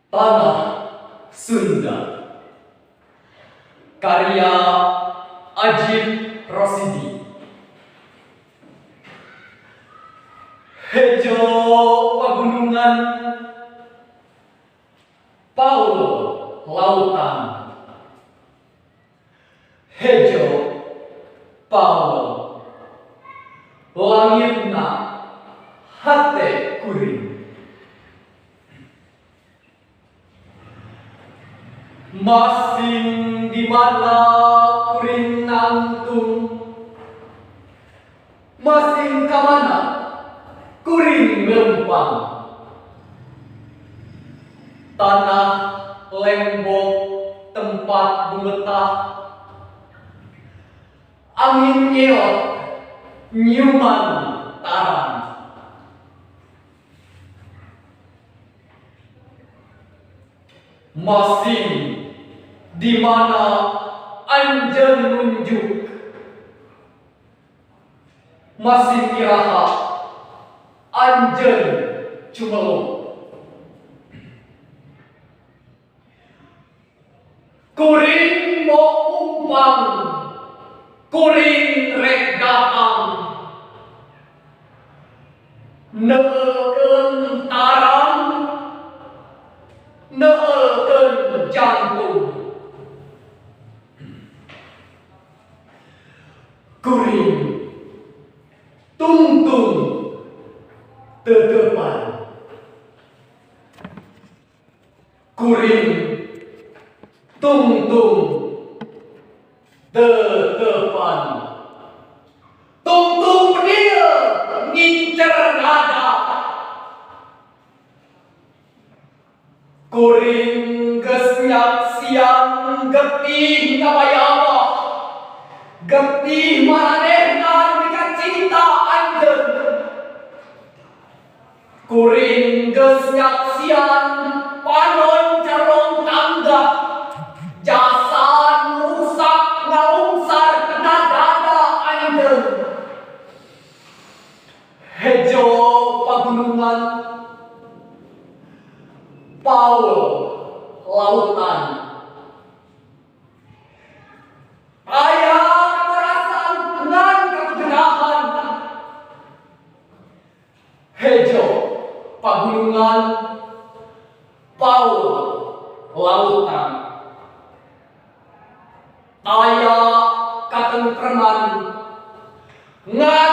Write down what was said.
Tanah Sunda. Karya Ajib Rosidi. Hejo pegunungan, Paul lautan. Hejo Paul langitna hate kuring. Masing di mana kuring nangtung, masing kamana kuring melempang. Tanah lembok tempat bumetah, angin elok nyuman tarang. Masing di mana anjeun nunjuk, masing iraha anjeun cumeluk. Kuring mau umpang, kuring rek datang, neuekeun tarang, neuekeun jantung. Kuring tungtung tetepan, kuring tungtung tetepan, tungtung dia ngincer nada. Kuring geus siang getih ngabayabah, getih maranehna mika cinta anjeun. Kuring geus siang panon carong tangga, jasa rusak ngaungsar kena dada anjeun. Hejo pagunungan, Paul lautan. Aya kamarasan ngan kakugenahan. Hejo pagunungan, Paul lautan. Aya katengtreman ngan